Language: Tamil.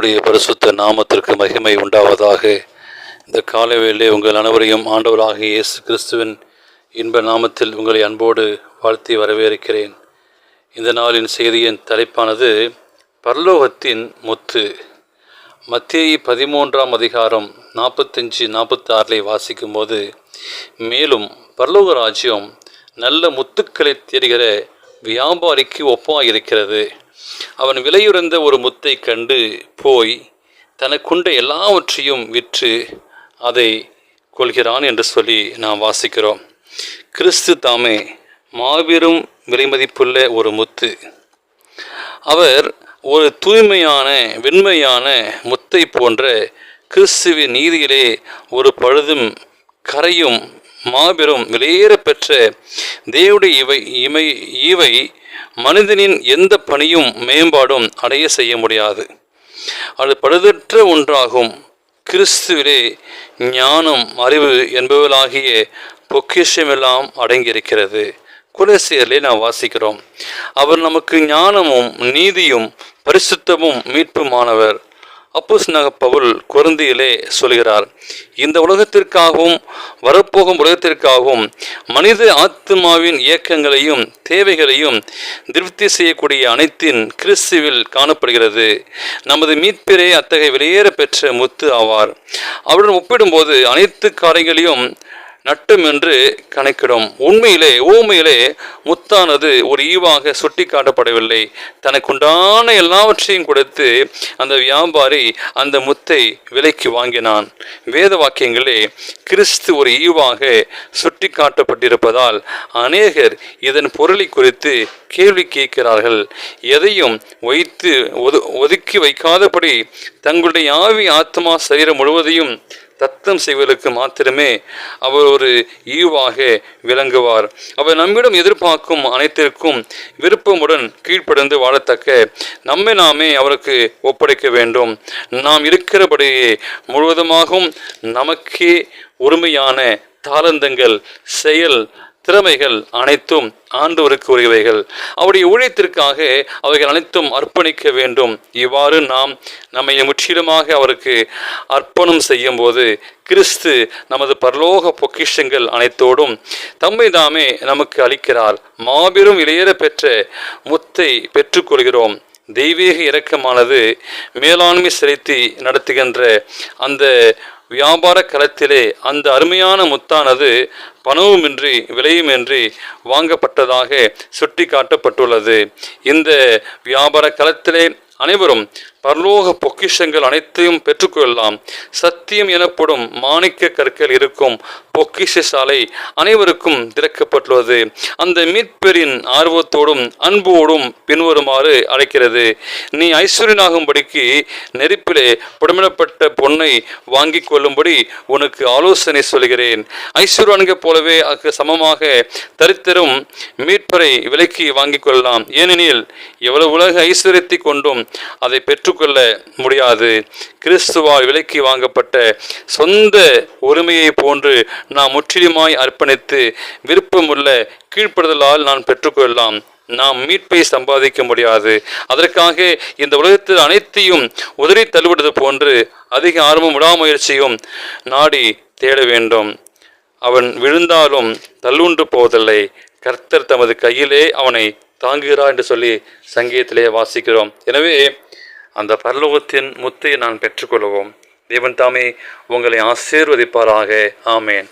கர்த்தருடைய பரிசுத்த நாமத்திற்கு மகிமை உண்டாவதாக. இந்த காலைவேளை உங்கள் அனைவரையும் ஆண்டவராகிய இயேசு கிறிஸ்துவின் இன்ப நாமத்தில் உங்களை அன்போடு வாழ்த்தி வரவேற்கிறேன். இந்த நாளின் செய்தியின் தலைப்பானது பரலோகத்தின் முத்து. மத்தேயு 13ஆம் அதிகாரம் 45-46 வாசிக்கும் போது, மேலும் பரலோக ராஜ்யம் நல்ல முத்துக்களை தேடுகிற வியாபாரிக்கு ஒப்பாயிருக்கிறது. அவன் விலையுறந்த ஒரு முத்தை கண்டு போய் தனக்குண்ட எல்லாவற்றையும் விற்று அதை கொள்கிறான் என்று சொல்லி நாம் வாசிக்கிறோம். கிறிஸ்து தாமே மாபெரும் விலைமதிப்புள்ள ஒரு முத்து. அவர் ஒரு தூய்மையான வெண்மையான முத்தை போன்ற கிறிஸ்துவின் நீதியிலே ஒரு பழுதும் கரையும் மாபெரும் விலையேற பெற்ற தேவனுடைய ஈவை மனிதனின் எந்த பணியும் மேம்பாடும் அடைய செய்ய முடியாது. அது பழுதற்ற ஒன்றாகும். கிறிஸ்துவிலே ஞானம், அறிவு என்பவர்களாகிய பொக்கிஷமெல்லாம் அடங்கியிருக்கிறது. கொலோசியரிலே நாம் வாசிக்கிறோம், அவர் நமக்கு ஞானமும் நீதியும் பரிசுத்தமும் மீட்புமானவர். அப்போஸ்தலனாகிய பவுல் கொரிந்தியிலே சொல்கிறார், இந்த உலகத்திற்காகவும் வரப்போகும் உலகத்திற்காகவும் மனித ஆத்மாவின் இயக்கங்களையும் தேவைகளையும் திருப்தி செய்யக்கூடிய அனைத்தின் கிறிஸ்துவில் காணப்படுகிறது. நமது மீட்பிலே அத்தகைய வெளியேற பெற்ற முத்து ஆவார். அவருடன் ஒப்பிடும்போது அனைத்து காரியங்களையும் நட்டம் என்று கணக்கிடும். ஊமையிலே முத்தானது ஒரு ஈவாக சுட்டி காட்டப்படவில்லை. தனக்குண்டான எல்லாவற்றையும் கொடுத்து அந்த வியாபாரி அந்த முத்தை விலைக்கு வாங்கினான். வேத வாக்கியங்களே கிறிஸ்து ஒரு ஈவாக சுட்டி காட்டப்பட்டிருப்பதால் அநேகர் இதன் பொருளை குறித்து கேள்வி கேட்கிறார்கள். எதையும் ஒதுக்கி வைக்காதபடி தங்களுடைய ஆவி, ஆத்மா, சரீரம் முழுவதையும் தத்தம் செய்வதற்கு மாத்திரமே அவர் ஒரு ஈவாக விளங்குவார். அவர் நம்மிடம் எதிர்பார்க்கும் அனைத்திற்கும் விருப்பமுடன் கீழ்ப்படிந்து வாழத்தக்க நம்மை நாமே அவருக்கு ஒப்படைக்க வேண்டும். நாம் இருக்கிறபடியே முழுவதுமாகவும் நமக்கே உரிமையான தாளந்தங்கள், செயல் திறமைகள் அனைத்தும் ஆண்டவருக்கு உரியவைகள். அவருடைய ஊழியத்திற்காக அவைகள் அனைத்தும் அர்ப்பணிக்க வேண்டும். இவ்வாறு நாம் நம்மை முற்றிலுமாக அவருக்கு அர்ப்பணம் செய்யும் போது கிறிஸ்து நமது பரலோக பொக்கிஷங்கள் அனைத்தோடும் தம்மை தாமே நமக்கு அளிக்கிறார். மாபெரும் விலையேற பெற்ற முத்தை பெற்றுக்கொள்கிறோம். தெய்வீக இரக்கமானது மேலாண்மை செலுத்தி நடத்துகின்ற அந்த வியாபார களத்திலே அந்த அருமையான முத்தானது பணவுமின்றி விலையுமின்றி வாங்கப்பட்டதாக சுட்டி காட்டப்பட்டுள்ளது. இந்த வியாபார களத்திலே அனைவரும் பரலோக பொக்கிஷங்கள் அனைத்தையும் பெற்றுக்கொள்ளலாம். சத்தியம் எனப்படும் மாணிக்க கற்கள் இருக்கும் பொக்கிஷ சாலை அனைவருக்கும் திறக்கப்பட்டுள்ளது. அந்த மீட்பரின் ஆர்வத்தோடும் அன்போடும் பின்வருமாறு அழைக்கிறது. நீ ஐஸ்வர்யனாகும்படிக்கு நெருப்பிலே புடமிடப்பட்ட பொன்னை வாங்கி கொள்ளும்படி உனக்கு ஆலோசனை சொல்கிறேன். ஐஸ்வர்யனுக்கு போலவே சமமாக தரித்திரம் மீட்பரை விலைக்கு வாங்கி கொள்ளலாம். ஏனெனில் எவ்வளவு உலக ஐஸ்வர்யத்தை கொண்டும் அதை பெற்றுக்கொள்ள முடியாது. கிறிஸ்துவால் விலைக்கு வாங்கப்பட்ட சொந்த உரிமையை போன்று நாம் முற்றிலுமாய் அர்ப்பணித்து விருப்பமுள்ள கீழ்ப்படுதலால் நான் பெற்றுக்கொள்ளலாம். நாம் மீட்பை சம்பாதிக்க முடியாது. அதற்காக இந்த உலகத்தில் அனைத்தையும் உதறி தள்ளுவது போன்று அதிக ஆர்வம், விடாமுயற்சியும் நாடி தேட வேண்டும். அவன் விழுந்தாலும் தள்ளுண்டு போவதில்லை. கர்த்தர் தமது கையிலே அவனை தாங்குகிறார் என்று சொல்லி சங்கீதத்திலே வாசிக்கிறோம். எனவே அந்த பரலோகத்தின் முத்தை நான் பெற்றுக்கொள்வோம். தேவன் தாமே உங்களை ஆசீர்வதிப்பாராக. ஆமேன்.